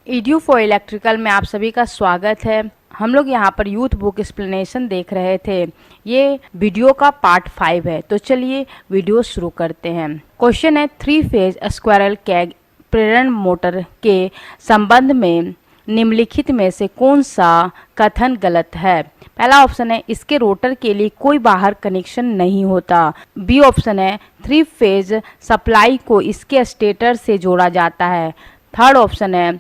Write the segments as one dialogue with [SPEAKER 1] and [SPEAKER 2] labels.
[SPEAKER 1] EDU for electrical में आप सभी का स्वागत है। हम लोग यहाँ पर यूथ बुक एक्सप्लेनेशन देख रहे थे। ये वीडियो का पार्ट 5 है, तो चलिए वीडियो शुरू करते हैं। क्वेश्चन है, 3 फेज स्क्वायरल कैग प्रेरण मोटर के संबंध में निम्नलिखित में से कौन सा कथन गलत है? पहला ऑप्शन है, इसके रोटर के लिए कोई बाहर कनेक्शन नहीं होता। बी ऑप्शन है, 3 फेज सप्लाई को इसके स्टेटर से जोड़ा जाता है। थर्ड ऑप्शन है,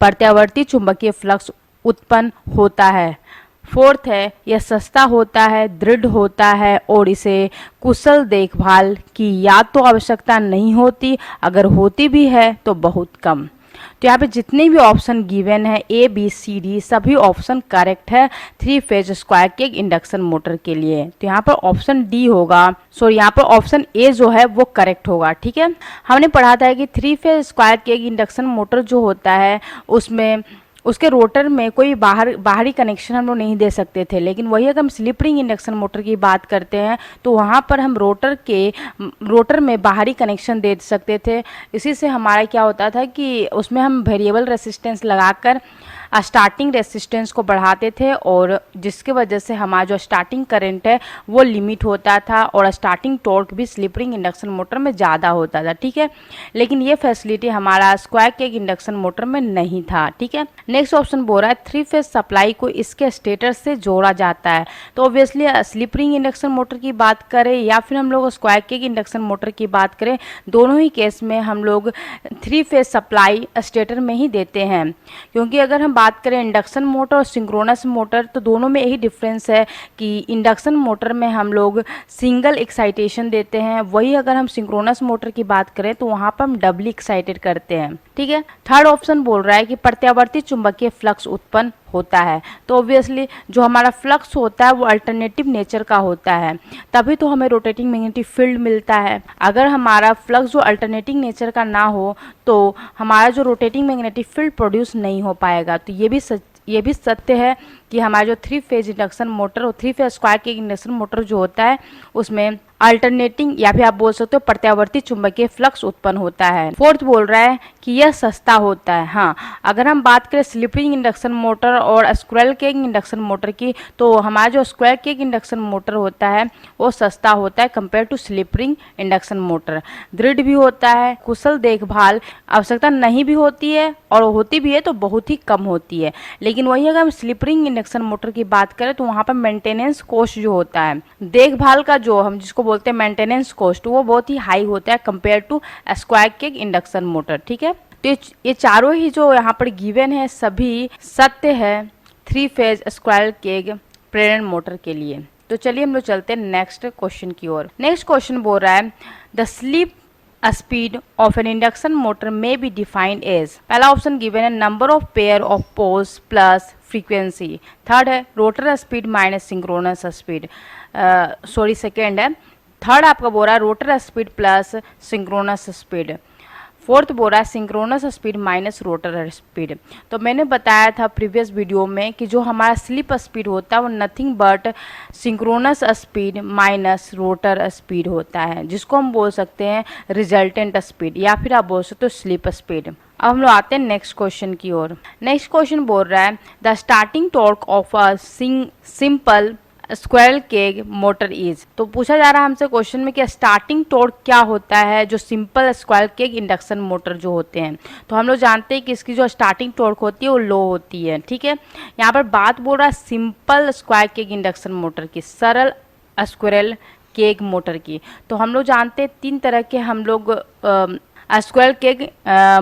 [SPEAKER 1] प्रत्यावर्ती चुंबकीय फ्लक्स उत्पन्न होता है। फोर्थ है, यह सस्ता होता है, दृढ़ होता है और इसे कुशल देखभाल की या तो आवश्यकता नहीं होती, अगर होती भी है तो बहुत कम। तो यहाँ पे जितने भी ऑप्शन गिवन है ए बी सी डी सभी ऑप्शन करेक्ट है 3 phase square cage induction motor के लिए। तो यहाँ पर ऑप्शन डी होगा, सॉरी यहाँ पर ऑप्शन ए जो है वो करेक्ट होगा। ठीक है, हमने पढ़ा था कि 3 phase square cage induction motor जो होता है उसमें उसके रोटर में कोई बाहरी कनेक्शन हम लोग नहीं दे सकते थे, लेकिन वही अगर हम स्लिप रिंग इंडक्शन मोटर की बात करते हैं तो वहाँ पर हम रोटर में बाहरी कनेक्शन दे सकते थे। इसी से हमारा क्या होता था कि उसमें हम वेरिएबल रेसिस्टेंस लगाकर स्टार्टिंग रेसिस्टेंस को बढ़ाते थे और जिसकी वजह से हमारा जो स्टार्टिंग करंट है वो लिमिट होता था और स्टार्टिंग टॉर्क भी स्लिप रिंग इंडक्शन मोटर में ज़्यादा होता था। ठीक है, लेकिन ये फैसिलिटी हमारा स्क्वायर केज इंडक्शन मोटर में नहीं था। ठीक है, नेक्स्ट ऑप्शन बोल रहा है 3 फेज सप्लाई को इसके स्टेटर से जोड़ा जाता है। तो obviously slip ring induction motor की बात करें या फिर हम लोग स्क्वायर केज इंडक्शन मोटर की बात करें, दोनों ही केस में हम लोग 3 फेज सप्लाई स्टेटर में ही देते हैं। क्योंकि अगर हम बात करें इंडक्शन मोटर और सिंक्रोनस मोटर तो दोनों में यही डिफरेंस है कि इंडक्शन मोटर में हम लोग सिंगल एक्साइटेशन देते हैं, वही अगर हम सिंक्रोनस मोटर की बात करें तो वहाँ पर हम डबली एक्साइटेड करते हैं। ठीक है, थर्ड ऑप्शन बोल रहा है कि प्रत्यावर्ती चुंबकीय फ्लक्स उत्पन्न होता है। तो ऑब्वियसली जो हमारा फ्लक्स होता है वो अल्टरनेटिव नेचर का होता है, तभी तो हमें रोटेटिंग मैग्नेटिक फील्ड मिलता है। अगर हमारा फ्लक्स जो अल्टरनेटिंग नेचर का ना हो तो हमारा जो रोटेटिंग मैग्नेटिक फील्ड प्रोड्यूस नहीं हो पाएगा। तो ये भी सत्य है कि हमारा जो 3 फेज इंडक्शन मोटर और 3 phase square cage induction motor जो होता है उसमें अल्टरनेटिंग या फिर आप बोल सकते हो प्रत्यावर्ती चुंबकीय फ्लक्स उत्पन्न होता है। फोर्थ बोल रहा है कि यह सस्ता होता है। हाँ, अगर हम बात करें स्लिप रिंग इंडक्शन मोटर और स्क्वायर केज इंडक्शन मोटर की तो हमारा जो स्क्वायर केज इंडक्शन मोटर होता है वो सस्ता होता है compare to slip ring induction motor. दृढ़ भी होता है, कुशल देखभाल आवश्यकता नहीं भी होती है और होती भी है तो बहुत ही कम होती है। लेकिन वही अगर हम स्लिप रिंग इंडक्शन मोटर की बात करें तो वहाँ पर मेंटेनेंस कॉस्ट जो होता है, देखभाल का जो हम जिसको बोलते हैं मेंटेनेंस कॉस्ट, वो बहुत ही हाई होता है compare to square cage induction motor. ठीक है, तो ये चारों ही जो यहाँ पर गिवन है सभी सत्य है 3 फेज स्क्वायर केज प्रेरण मोटर के लिए। तो चलिए हम लोग चलते हैं नेक्स्ट क्वेश्चन की ओर। नेक्स्ट क्वेश्चन बोल रहा है the slip speed of an induction motor में बी डिफाइंड एज। पहला ऑप्शन गिवन है number of pair of poles plus frequency. Third है rotor speed minus synchronous speed. Sorry second है, third आपका बोल रहा है rotor speed plus synchronous speed. Fourth बोल रहा है synchronous speed minus rotor speed. तो मैंने बताया था प्रीवियस वीडियो में कि जो हमारा स्लिप स्पीड होता है वो nothing but synchronous speed minus rotor speed होता है, जिसको हम बोल सकते हैं रिजल्टेंट स्पीड या फिर आप बोल सकते हो स्लिप स्पीड। अब हम लोग आते हैं नेक्स्ट क्वेश्चन की ओर। नेक्स्ट क्वेश्चन बोल रहा है the starting torque of a simple square cage motor is. तो पूछा जा रहा है हमसे क्वेश्चन में कि स्टार्टिंग टॉर्क क्या होता है जो simple square cage induction motor जो होते हैं। तो हम लोग जानते हैं कि इसकी जो स्टार्टिंग टॉर्क होती है वो लो होती है। ठीक है, यहाँ पर बात बोल रहा है simple square cage induction motor की, सरल स्क्वायरल केज मोटर की। तो हम लोग जानते हैं 3 तरह के हम लोग स्क्वायर केज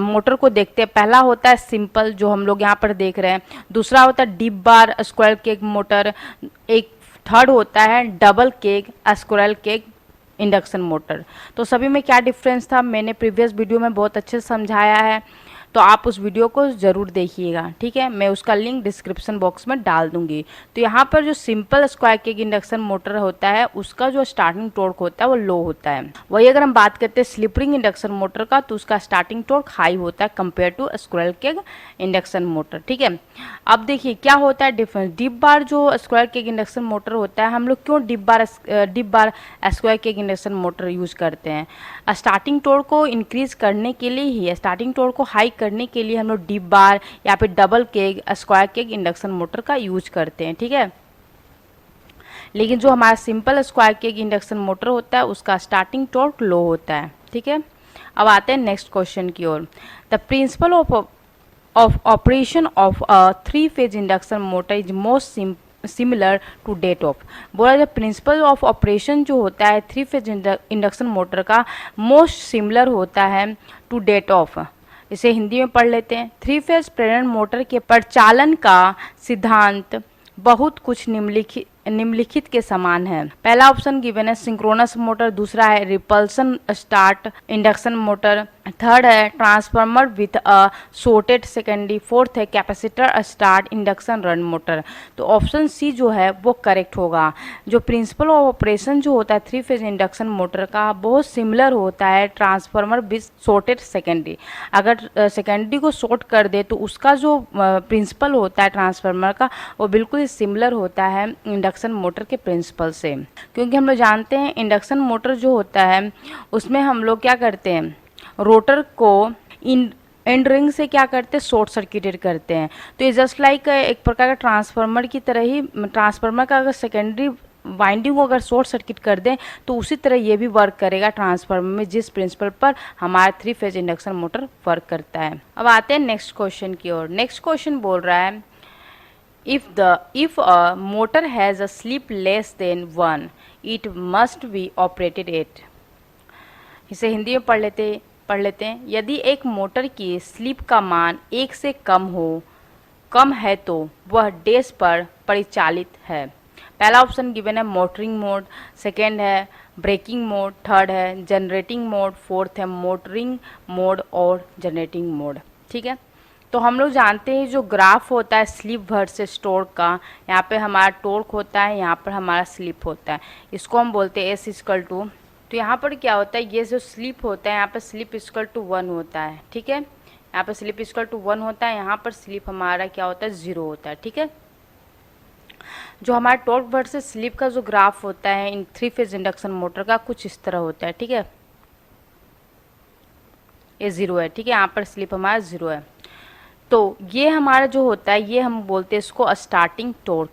[SPEAKER 1] मोटर को देखते हैं। पहला होता है सिंपल जो हम लोग यहाँ पर देख रहे हैं, दूसरा होता है deep bar square cage motor, एक थर्ड होता है double cage square cage induction motor. तो सभी में क्या डिफरेंस था मैंने प्रीवियस वीडियो में बहुत अच्छे से समझाया है, तो आप उस वीडियो को ज़रूर देखिएगा। ठीक है, मैं उसका लिंक डिस्क्रिप्शन बॉक्स में डाल दूंगी। तो यहाँ पर जो simple square cage induction motor होता है उसका जो स्टार्टिंग टॉर्क होता है वो लो होता है। वही अगर हम बात करते हैं स्लिप रिंग इंडक्शन मोटर का तो उसका स्टार्टिंग टॉर्क हाई होता है compare to square cage induction motor. ठीक है, अब देखिए क्या होता है डिफरेंस। डीप बार जो स्क्वायर केज इंडक्शन मोटर होता है, हम लोग क्यों deep bar square cage induction motor use करते हैं? स्टार्टिंग टॉर्क को इंक्रीज करने के लिए ही, स्टार्टिंग टॉर्क को हाई करने के लिए हम लोग डीप बार या फिर double cage, square cage induction motor का यूज करते हैं, ठीक है। लेकिन जो हमारा simple square cage induction motor होता है उसका स्टार्टिंग टॉर्क लो होता है, ठीक है। अब आते हैं नेक्स्ट क्वेश्चन की ओर। The principle of operation of a three phase induction motor is most similar to that of. बोला जब प्रिंसिपल ऑफ ऑपरेशन जो होता है 3-फेज इंडक्शन मोटर का मोस्ट सिमिलर होता है टू डेट ऑफ। इसे हिंदी में पढ़ लेते हैं। 3-फेज प्रेरण मोटर के परिचालन का सिद्धांत बहुत कुछ निम्नलिखित के समान है। पहला ऑप्शन गिवन है सिंक्रोनस मोटर, दूसरा है repulsion start induction motor, third है transformer with a shorted secondary, fourth है capacitor start induction run motor. तो ऑप्शन सी जो है वो करेक्ट होगा। जो प्रिंसिपल ऑफ ऑपरेशन जो होता है 3-फेज इंडक्शन मोटर का बहुत सिमिलर होता है ट्रांसफार्मर विथ शॉर्टेड सेकेंडरी। अगर सेकेंडरी को शॉर्ट कर दे तो उसका जो प्रिंसिपल होता है ट्रांसफार्मर का वो बिल्कुल सिमिलर होता है इंडक्शन मोटर के प्रिंसिपल से। क्योंकि हम लोग जानते हैं इंडक्शन मोटर जो होता है उसमें हम लोग क्या करते हैं, रोटर को एंड रिंग से क्या करते हैं, शॉर्ट सर्किटेड करते हैं। तो ये जस्ट लाइक एक प्रकार का ट्रांसफार्मर की तरह ही, ट्रांसफार्मर का अगर सेकेंडरी वाइंडिंग को अगर शॉर्ट सर्किट कर दें तो उसी तरह ये भी वर्क करेगा ट्रांसफार्मर में, जिस प्रिंसिपल पर हमारा 3-फेज इंडक्शन मोटर वर्क करता है। अब आते हैं नेक्स्ट क्वेश्चन की ओर। नेक्स्ट क्वेश्चन बोल रहा है if a motor has a slip less than 1 it must be operated at। इसे हिंदी में पढ़ लेते हैं। यदि एक मोटर की स्लिप का मान 1 से कम है तो वह डैश पर परिचालित है। पहला ऑप्शन गिवन है मोटरिंग मोड, सेकेंड है ब्रेकिंग मोड, थर्ड है जनरेटिंग मोड, फोर्थ है मोटरिंग मोड और जनरेटिंग मोड, ठीक है। तो हम लोग जानते हैं जो ग्राफ होता है स्लिप वर्सेस टॉर्क का, यहाँ पे हमारा टॉर्क होता है, यहाँ पर हमारा स्लिप होता है। इसको हम बोलते हैं S=, तो यहाँ पर क्या होता है, ये जो स्लिप होता है यहाँ पे स्लिप = 1 होता है, ठीक है। यहाँ पे स्लिप = 1 होता है, यहाँ पर स्लिप हमारा क्या होता है 0 होता है, ठीक है। जो हमारा टॉर्क वर्सेस स्लिप का जो ग्राफ होता है इन 3-फेज इंडक्शन मोटर का कुछ इस तरह होता है, ठीक है। ये 0 है, ठीक है, यहाँ पर स्लिप हमारा 0 है। तो ये हमारा जो होता है ये हम बोलते हैं इसको स्टार्टिंग टॉर्क,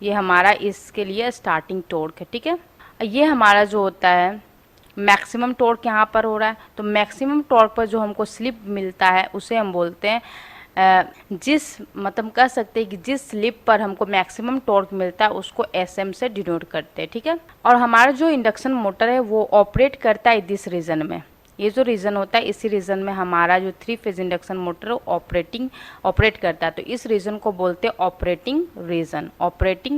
[SPEAKER 1] ये हमारा इसके लिए स्टार्टिंग टॉर्क है, ठीक है। ये हमारा जो होता है मैक्सिमम टॉर्क यहाँ पर हो रहा है, तो मैक्सिमम टॉर्क पर जो हमको स्लिप मिलता है उसे हम बोलते हैं मतलब कह सकते हैं कि जिस स्लिप पर हमको मैक्सिमम टॉर्क मिलता है उसको SM से डिनोट करते हैं, ठीक है। और हमारा जो इंडक्शन मोटर है वो ऑपरेट करता है दिस रीजन में, ये जो रीजन होता है इसी रीजन में हमारा जो 3-फेज इंडक्शन मोटर ऑपरेट करता है। तो इस रीजन को बोलते हैं ऑपरेटिंग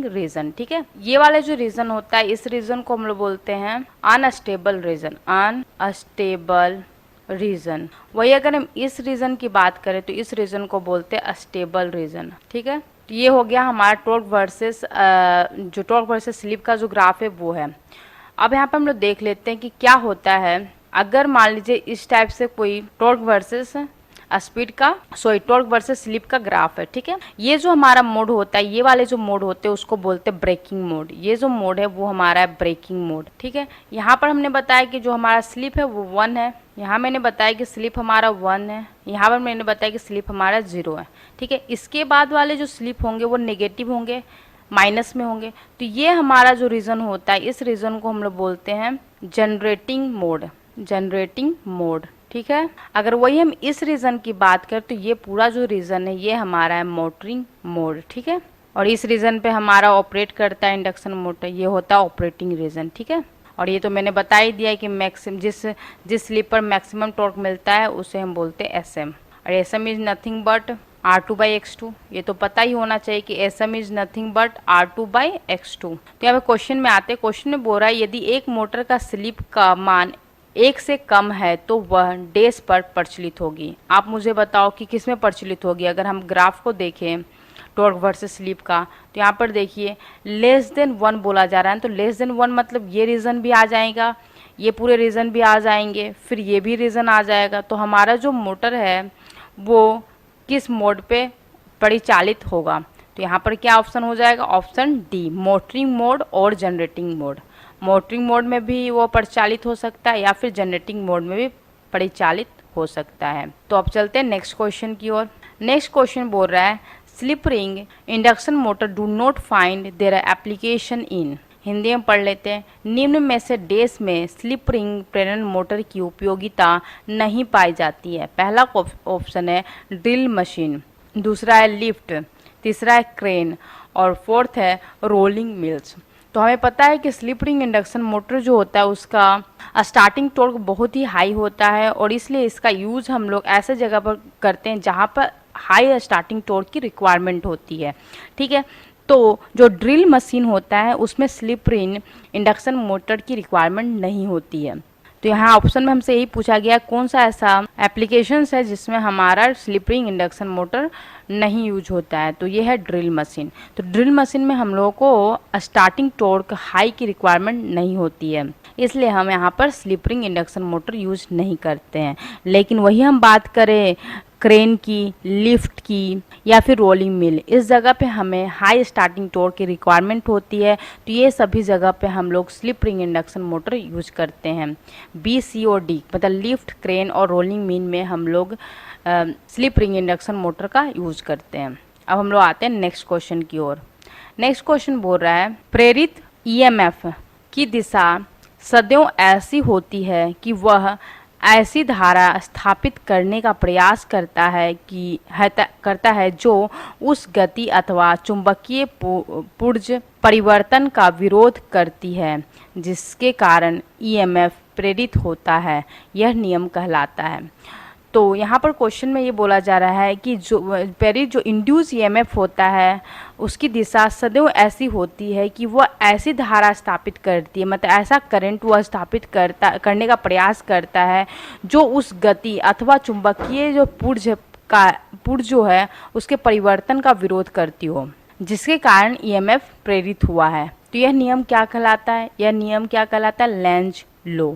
[SPEAKER 1] रीजन, ठीक है। ये वाला जो रीजन होता है इस रीजन को हम लोग बोलते हैं अनस्टेबल रीजन। वही अगर हम इस रीजन की बात करें तो इस रीजन को बोलते हैं स्टेबल रीजन, ठीक है। तो ये हो गया हमारा टॉर्क वर्सेस स्लिप का जो ग्राफ है वो है। अब यहाँ पर हम लोग देख लेते हैं कि क्या होता है अगर मान लीजिए इस टाइप से कोई टॉर्क वर्सेस स्लिप का ग्राफ है, ठीक है। ये जो हमारा मोड होता है, ये वाले जो मोड होते हैं उसको बोलते हैं ब्रेकिंग मोड। ये जो मोड है वो हमारा है ब्रेकिंग मोड, ठीक है। यहाँ पर हमने बताया कि जो हमारा स्लिप है वो 1 है, यहाँ मैंने बताया कि स्लिप हमारा 1 है, यहाँ पर मैंने बताया कि स्लिप हमारा 0 है, ठीक है। इसके बाद वाले जो स्लिप होंगे वो नेगेटिव होंगे, माइनस में होंगे। तो ये हमारा जो रीजन होता है इस रीजन को हम लोग बोलते हैं जनरेटिंग मोड, ठीक है। अगर वही हम इस रीजन की बात करें तो ये पूरा जो रीजन है ये हमारा है मोटरिंग मोड, ठीक है। और इस रीजन पे हमारा ऑपरेट करता है इंडक्शन मोटर, ये होता है ऑपरेटिंग रीजन, ठीक है। और ये तो मैंने बता ही दिया है कि जिस स्लिप पर मैक्सिमम टॉर्क मिलता है उसे हम बोलते हैं SM। और SM is nothing but R2/X2, ये तो पता ही होना चाहिए कि SM is nothing but R2/X2। तो यहाँ पे क्वेश्चन में आते हैं, क्वेश्चन में बोल रहा है यदि एक मोटर का स्लिप का मान 1 से कम है तो वह डैश पर प्रचलित होगी। आप मुझे बताओ कि किस में प्रचलित होगी। अगर हम ग्राफ को देखें टॉर्क वर्सेस स्लिप का तो यहाँ पर देखिए <1 बोला जा रहा है, तो <1 मतलब ये रीजन भी आ जाएगा, ये पूरे रीजन भी आ जाएंगे, फिर ये भी रीजन आ जाएगा। तो हमारा जो मोटर है वो किस मोड पे परिचालित होगा। तो यहाँ पर क्या ऑप्शन हो जाएगा, ऑप्शन D मोटरिंग मोड और जनरेटिंग मोड। मोटरिंग मोड में भी वो परिचालित हो सकता है या फिर जनरेटिंग मोड में भी परिचालित हो सकता है। तो अब चलते हैं नेक्स्ट क्वेश्चन की ओर। नेक्स्ट क्वेश्चन बोल रहा है slip ring induction motor do not find their application in. Hindi में पढ़ लेते हैं। निम्न में से डैश में स्लिप रिंग प्रेरण मोटर की उपयोगिता नहीं पाई जाती है। पहला ऑप्शन है ड्रिल मशीन, दूसरा है लिफ्ट, तीसरा है क्रेन और फोर्थ है रोलिंग मिल्स। तो हमें पता है कि स्लिप रिंग इंडक्शन मोटर जो होता है उसका स्टार्टिंग टॉर्क बहुत ही हाई होता है और इसलिए इसका यूज़ हम लोग ऐसे जगह पर करते हैं जहाँ पर हाई स्टार्टिंग टॉर्क की रिक्वायरमेंट होती है। ठीक है, तो जो ड्रिल मशीन होता है उसमें स्लिप रिंग इंडक्शन मोटर की रिक्वायरमेंट नहीं होती है। तो यहाँ ऑप्शन में हमसे यही पूछा गया कौन सा ऐसा एप्लीकेशंस है जिसमें हमारा स्लिप रिंग इंडक्शन मोटर नहीं यूज होता है। तो ये है ड्रिल मशीन। तो ड्रिल मशीन में हम लोगों को स्टार्टिंग टॉर्क हाई की रिक्वायरमेंट नहीं होती है, इसलिए हम यहाँ पर slip ring induction motor use नहीं करते हैं। लेकिन वही हम बात करें क्रेन की, लिफ्ट की या फिर रोलिंग मिल, इस जगह पे हमें हाई स्टार्टिंग टॉर्क की रिक्वायरमेंट होती है। तो ये सभी जगह पे हम लोग slip ring induction motor use करते हैं। बी, सी और डी मतलब लिफ्ट, क्रेन और रोलिंग मिल में हम लोग स्लिप रिंग इंडक्शन मोटर का यूज करते हैं। अब हम लोग आते हैं नेक्स्ट क्वेश्चन की ओर। नेक्स्ट क्वेश्चन बोल रहा है प्रेरित ईएमएफ की दिशा सदैव ऐसी होती है कि वह ऐसी धारा स्थापित करने का प्रयास करता है जो उस गति अथवा चुंबकीय पुर्ज परिवर्तन का विरोध करती है जिसके कारण ईएमएफ प्रेरित होता है। यह नियम कहलाता है। तो यहाँ पर क्वेश्चन में ये बोला जा रहा है कि जो इंड्यूस ईएमएफ होता है उसकी दिशा सदैव ऐसी होती है कि वह ऐसी धारा स्थापित करती है, मतलब ऐसा करंट वह स्थापित करने का प्रयास करता है जो उस गति अथवा चुंबकीय जो पुर्ज जो है उसके परिवर्तन का विरोध करती हो, जिसके कारण ईएमएफ प्रेरित हुआ है। तो यह नियम क्या कहलाता है? यह नियम क्या कहलाता है? लेंज लॉ,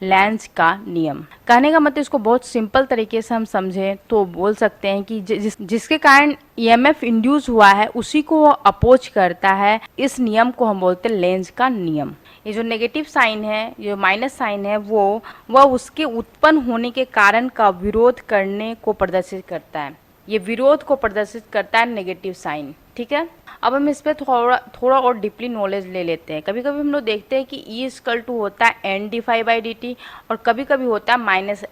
[SPEAKER 1] लेंज का नियम। कहने का मतलब इसको बहुत सिंपल तरीके से हम समझें तो बोल सकते हैं कि जिसके कारण ईएमएफ इंड्यूस हुआ है उसी को वो अपोज करता है। इस नियम को हम बोलते हैं लेंज का नियम। ये जो नेगेटिव साइन है, जो माइनस साइन है, वह उसके उत्पन्न होने के कारण का विरोध करने को प्रदर्शित करता है। ये विरोध को प्रदर्शित करता है नेगेटिव साइन। ठीक है, अब हम इस पर थोड़ा और डीपली नॉलेज ले लेते हैं। कभी कभी हम लोग देखते हैं कि E = होता है NdΦ/dt और कभी कभी होता है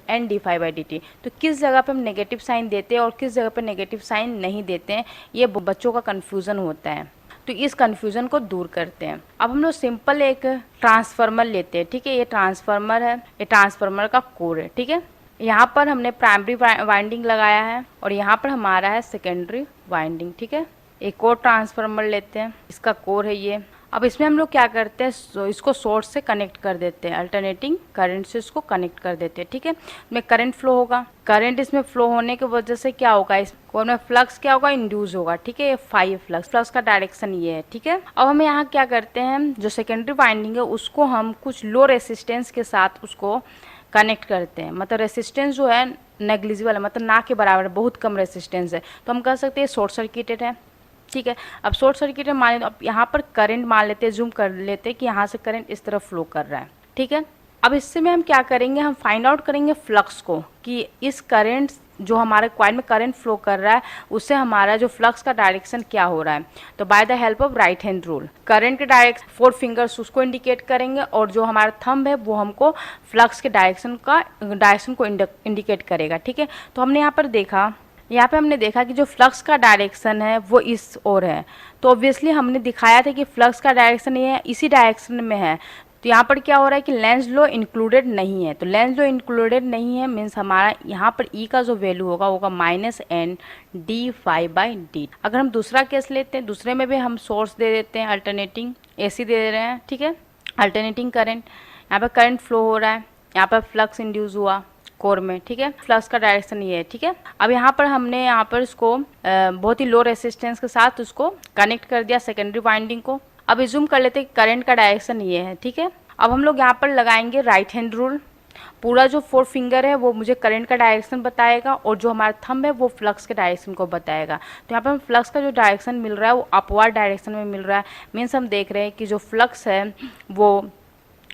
[SPEAKER 1] -NdΦ/dt। तो किस जगह पे हम नेगेटिव साइन देते हैं और किस जगह पे नेगेटिव साइन नहीं देते हैं, ये बच्चों का कन्फ्यूज़न होता है। तो इस कन्फ्यूज़न को दूर करते हैं। अब हम लोग सिंपल एक ट्रांसफार्मर लेते हैं। ठीक है, ये ट्रांसफार्मर है, ये ट्रांसफार्मर का कोर है। ठीक है, यहाँ पर हमने प्राइमरी वाइंडिंग लगाया है और यहाँ पर हमारा है सेकेंडरी वाइंडिंग। ठीक है, एक और ट्रांसफार्मर लेते हैं, इसका कोर है ये। अब इसमें हम लोग क्या करते हैं, इसको सोर्स से कनेक्ट कर देते हैं, अल्टरनेटिंग करंट से इसको कनेक्ट कर देते हैं। ठीक है, इसमें करंट फ्लो होगा। करंट इसमें फ्लो होने की वजह से क्या होगा, इस कोर में फ्लक्स क्या होगा, इंड्यूस होगा। ठीक है, ये फाई फ्लक्स का डायरेक्शन ये है। ठीक है, अब हम यहाँ क्या करते हैं, जो सेकेंडरी वाइंडिंग है उसको हम कुछ लो रेसिस्टेंस के साथ उसको कनेक्ट करते हैं। मतलब रेसिस्टेंस जो है नेग्लिजिबल है, मतलब ना के बराबर, बहुत कम रेसिस्टेंस है, तो हम कह सकते हैं शॉर्ट सर्किटेड है। ठीक है, अब शॉर्ट सर्किट मान लेते, अब यहाँ पर करंट मान लेते हैं, जूम कर लेते हैं कि यहाँ से करंट इस तरफ फ्लो कर रहा है। ठीक है, अब इससे में हम क्या करेंगे, हम फाइंड आउट करेंगे फ्लक्स को कि इस करंट जो हमारे कॉइल में करंट फ्लो कर रहा है उससे हमारा जो फ्लक्स का डायरेक्शन क्या हो रहा है। तो by the help of right hand rule current के डायरेक्शन 4 फिंगर्स उसको इंडिकेट करेंगे और जो हमारा थंब है वो हमको फ्लक्स के डायरेक्शन को इंडिकेट करेगा। ठीक है, तो हमने यहाँ पर देखा, यहाँ पे हमने देखा कि जो फ्लक्स का डायरेक्शन है वो इस ओर है। तो ऑब्वियसली हमने दिखाया था कि फ्लक्स का डायरेक्शन ये इसी डायरेक्शन में है। तो यहाँ पर क्या हो रहा है कि लेंज लॉ इंक्लूडेड नहीं है। तो लेंज लॉ इंक्लूडेड नहीं है मीन्स हमारा यहाँ पर E का जो वैल्यू होगा -NdΦ/dt। अगर हम दूसरा केस लेते हैं, दूसरे में भी हम सोर्स दे देते हैं, अल्टरनेटिंग AC दे रहे हैं। ठीक है, अल्टरनेटिंग करंट, यहाँ पर करंट फ्लो हो रहा है, यहाँ पर फ्लक्स इंड्यूस हुआ कोर में। ठीक है, फ्लक्स का डायरेक्शन ये है। ठीक है, अब यहाँ पर हमने यहाँ पर इसको बहुत ही लो रेसिस्टेंस के साथ उसको कनेक्ट कर दिया सेकेंडरी वाइंडिंग को। अब एज्यूम कर लेते हैं करंट का डायरेक्शन ये है। ठीक है, अब हम लोग यहाँ पर लगाएंगे राइट हैंड रूल। पूरा जो 4 फिंगर है वो मुझे करंट का डायरेक्शन बताएगा और जो हमारा थंब है वो फ्लक्स के डायरेक्शन को बताएगा। तो यहाँ पर हम फ्लक्स का जो डायरेक्शन मिल रहा है वो अपवर्ड डायरेक्शन में मिल रहा है। मीन्स हम देख रहे हैं कि जो फ्लक्स है वो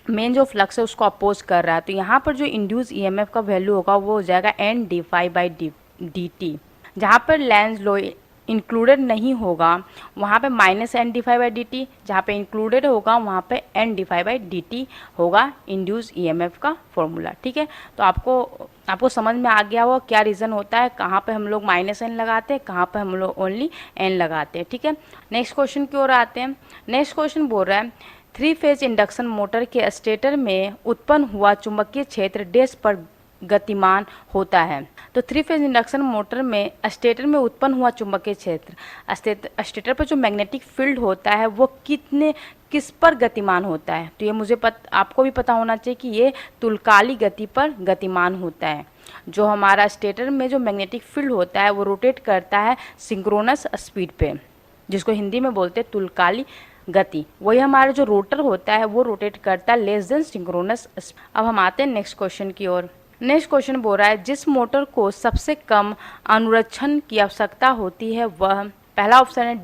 [SPEAKER 1] मेन जो फ्लक्स है उसको अपोज कर रहा है। तो यहाँ पर जो इंड्यूस ईएमएफ का वैल्यू होगा वो हो जाएगा N D phi by D T. जहाँ पर लेंज लॉ इंक्लूडेड नहीं होगा वहाँ पे minus N D phi by D T, जहाँ पे इंक्लूडेड होगा वहाँ पे N D phi by D T होगा इंड्यूस ईएमएफ का फॉर्मूला। ठीक है, तो आपको समझ में आ गया होगा क्या रीज़न होता है, कहाँ पे हम लोग माइनस एन लगाते हैं, कहाँ पे हम लोग ओनली एन लगाते हैं। ठीक है, नेक्स्ट क्वेश्चन की ओर आते हैं। नेक्स्ट क्वेश्चन बोल रहा है 3 फेज इंडक्शन मोटर के स्टेटर में उत्पन्न हुआ चुंबकीय क्षेत्र डैश पर गतिमान होता है। तो 3 फेज इंडक्शन मोटर में स्टेटर में उत्पन्न हुआ चुंबकीय क्षेत्र, स्टेटर पर जो मैग्नेटिक फील्ड होता है वो किस पर गतिमान होता है। तो ये आपको भी पता होना चाहिए कि ये तुल्यकालिक गति पर गतिमान होता है। जो हमारा स्टेटर में जो मैग्नेटिक फील्ड होता है वो रोटेट करता है सिंक्रोनस स्पीड पे, जिसको हिंदी में बोलते हैं तुल्यकालिक गति। वही हमारा जो रोटर होता है वो रोटेट करता है लेस देन सिंक्रोनस। अब हम आते हैं नेक्स्ट क्वेश्चन की ओर। नेक्स्ट क्वेश्चन बोल रहा है जिस मोटर को सबसे कम अनुरक्षण की आवश्यकता होती है वह, पहला ऑप्शन है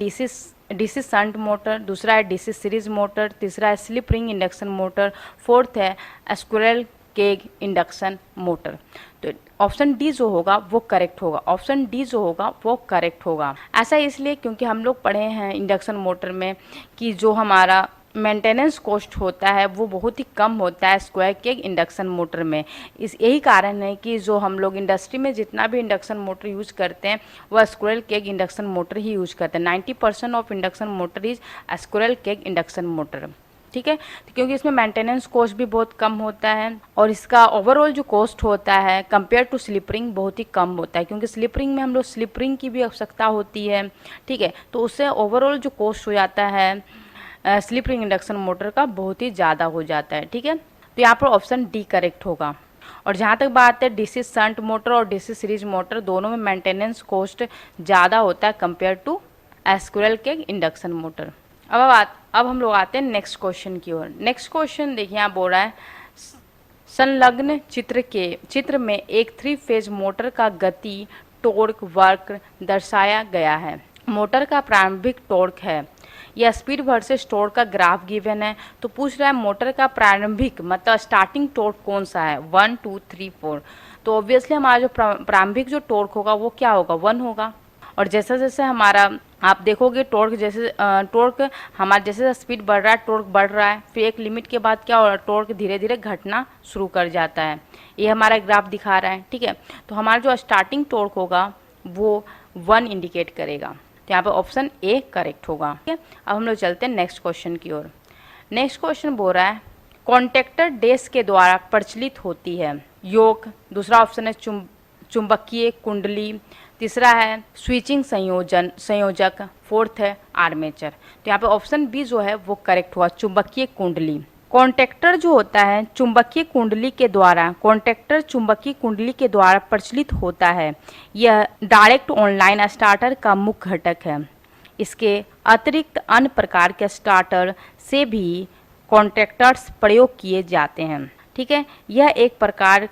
[SPEAKER 1] डीसी शंट मोटर, दूसरा है डीसी सीरीज मोटर, तीसरा है slip ring induction motor, fourth है स्क्विरल केज इंडक्शन मोटर। तो ऑप्शन डी जो होगा वो करेक्ट होगा, ऑप्शन डी जो होगा वो करेक्ट होगा। ऐसा इसलिए क्योंकि हम लोग पढ़े हैं इंडक्शन मोटर में कि जो हमारा मेंटेनेंस कॉस्ट होता है वो बहुत ही कम होता है स्क्वायर केज इंडक्शन मोटर में। यही कारण है कि जो हम लोग इंडस्ट्री में जितना भी इंडक्शन मोटर यूज करते हैं वह स्क्वायर केज इंडक्शन मोटर ही यूज करते हैं। 90% of induction motor is square cage induction motor. ठीक है, तो क्योंकि इसमें मेंटेनेंस कॉस्ट भी बहुत कम होता है और इसका ओवरऑल जो कॉस्ट होता है कंपेयर टू स्लिप रिंग बहुत ही कम होता है, क्योंकि स्लिप रिंग में हम लोग स्लिप रिंग की भी आवश्यकता होती है। ठीक है, तो उससे ओवरऑल जो कॉस्ट हो जाता है स्लिप रिंग इंडक्शन मोटर का बहुत ही ज़्यादा हो जाता है। ठीक है, तो यहाँ पर ऑप्शन डी करेक्ट होगा। और जहाँ तक बात है डीसी शंट मोटर और डीसी सीरीज मोटर दोनों में मेंटेनेंस कॉस्ट ज़्यादा होता है compare to squirrel cage induction motor. अब हम लोग आते हैं नेक्स्ट क्वेश्चन की ओर। नेक्स्ट क्वेश्चन देखिए यहाँ बोल रहा है संलग्न चित्र में एक 3 फेज मोटर का गति टॉर्क वक्र दर्शाया गया है। मोटर का प्रारंभिक टॉर्क है या स्पीड वर्सेस टॉर्क का ग्राफ गिवन है। तो पूछ रहा है मोटर का प्रारंभिक मतलब स्टार्टिंग टॉर्क कौन सा है, 1 2 3 4। तो ऑब्वियसली हमारा जो प्रारंभिक जो टॉर्क होगा वो क्या होगा, 1 होगा। और जैसे जैसे हमारा आप देखोगे टॉर्क हमारा जैसे स्पीड बढ़ रहा है टॉर्क बढ़ रहा है, फिर एक लिमिट के बाद क्या हो रहा है टॉर्क धीरे धीरे घटना शुरू कर जाता है। ये हमारा ग्राफ दिखा रहा है। ठीक है, तो हमारा जो स्टार्टिंग टॉर्क होगा वो 1 इंडिकेट करेगा। तो यहाँ पे ऑप्शन ए करेक्ट होगा। ठीक है, अब हम लोग चलते हैं नेक्स्ट क्वेश्चन की ओर। नेक्स्ट क्वेश्चन बोल रहा है कॉन्टेक्टर डैश के द्वारा प्रचलित होती है। योक, दूसरा ऑप्शन है चुंबकीय कुंडली, तीसरा है स्विचिंग संयोजक, फोर्थ है आर्मेचर। तो यहाँ पे ऑप्शन बी जो है वो करेक्ट हुआ, चुंबकीय कुंडली। कॉन्टेक्टर जो होता है चुंबकीय कुंडली के द्वारा प्रचलित होता है। यह डायरेक्ट ऑनलाइन स्टार्टर का मुख्य घटक है। इसके अतिरिक्त अन्य प्रकार के स्टार्टर से भी कॉन्टेक्टर्स प्रयोग किए जाते हैं। ठीक है, यह एक प्रकार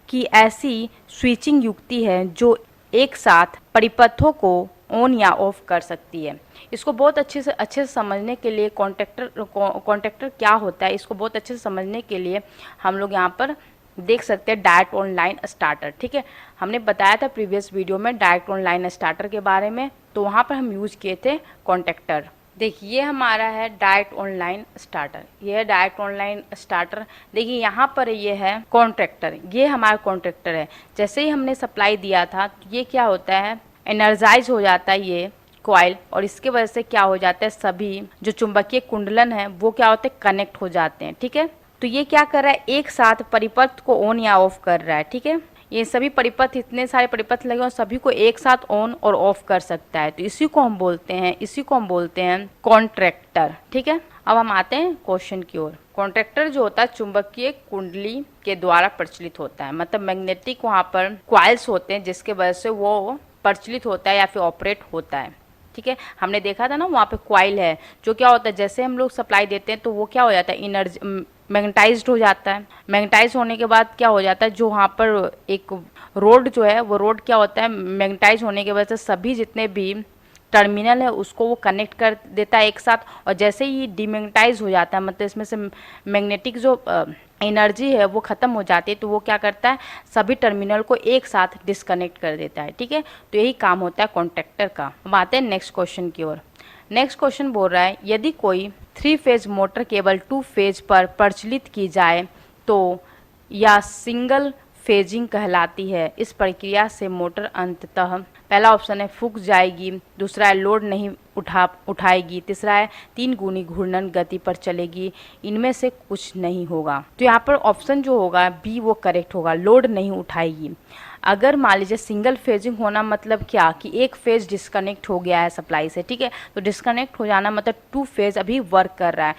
[SPEAKER 1] की ऐसी स्विचिंग युक्ति है जो एक साथ परिपथों को ऑन या ऑफ कर सकती है। इसको बहुत अच्छे से समझने के लिए कॉन्टेक्टर क्या होता है इसको बहुत अच्छे से समझने के लिए हम लोग यहाँ पर देख सकते हैं डायरेक्ट ऑनलाइन स्टार्टर। ठीक है, हमने बताया था प्रीवियस वीडियो में डायरेक्ट ऑनलाइन स्टार्टर के बारे में, तो वहाँ पर हम यूज किए थे कॉन्टेक्टर। देखिए ये हमारा है डायरेक्ट ऑनलाइन स्टार्टर, ये है डायरेक्ट ऑनलाइन स्टार्टर। देखिए यहाँ पर ये है कॉन्ट्रैक्टर, ये हमारा कॉन्ट्रैक्टर है। जैसे ही हमने सप्लाई दिया था ये क्या होता है एनर्जाइज हो जाता है ये कॉइल, और इसके वजह से क्या हो जाता है सभी जो चुंबकीय कुंडलन है वो क्या होते हैं कनेक्ट हो जाते हैं। ठीक है, तो ये क्या कर रहा है एक साथ परिपथ को ऑन या ऑफ कर रहा है। ठीक है, ये सभी परिपथ इतने सारे परिपथ लगे और सभी को एक साथ ऑन और ऑफ कर सकता है, तो इसी को हम बोलते हैं कॉन्ट्रैक्टर। ठीक है, अब हम आते हैं क्वेश्चन की ओर। कॉन्ट्रैक्टर जो होता है चुंबकीय कुंडली के द्वारा प्रचलित होता है, मतलब मैग्नेटिक वहाँ पर क्वाइल्स होते हैं जिसके वजह से वो प्रचलित होता है या फिर ऑपरेट होता है। ठीक है, हमने देखा था ना वहाँ पे क्वाइल है जो क्या होता है जैसे हम लोग सप्लाई देते हैं तो वो क्या हो जाता है एनर्जी मैग्नेटाइज्ड हो जाता है। मैग्नेटाइज होने के बाद क्या हो जाता है जो वहाँ पर एक रोड जो है वो रोड क्या होता है मैग्नेटाइज होने की वजह से सभी जितने भी टर्मिनल है उसको वो कनेक्ट कर देता है एक साथ, और जैसे ही डिमैग्नेटाइज हो जाता है, मतलब इसमें से मैग्नेटिक जो एनर्जी है वो ख़त्म हो जाती है, तो वो क्या करता है, सभी टर्मिनल को एक साथ डिस्कनेक्ट कर देता है। ठीक है, तो यही काम होता है कॉन्टैक्टर का। अब आते हैं नेक्स्ट क्वेश्चन की ओर। नेक्स्ट क्वेश्चन बोल रहा है, यदि कोई 3 फेज मोटर केवल 2 फेज पर प्रचलित की जाए तो यह सिंगल फेजिंग कहलाती है। इस प्रक्रिया से मोटर अंततः, पहला ऑप्शन है फूक जाएगी, दूसरा है लोड नहीं उठाएगी, तीसरा है 3 गुनी घूर्णन गति पर चलेगी, इनमें से कुछ नहीं होगा। तो यहाँ पर ऑप्शन जो होगा बी वो करेक्ट होगा, लोड नहीं उठाएगी। अगर मान लीजिए सिंगल फेजिंग होना मतलब क्या, कि एक फेज डिस्कनेक्ट हो गया है सप्लाई से, ठीक है, तो डिस्कनेक्ट हो जाना मतलब 2 फेज अभी वर्क कर रहा है।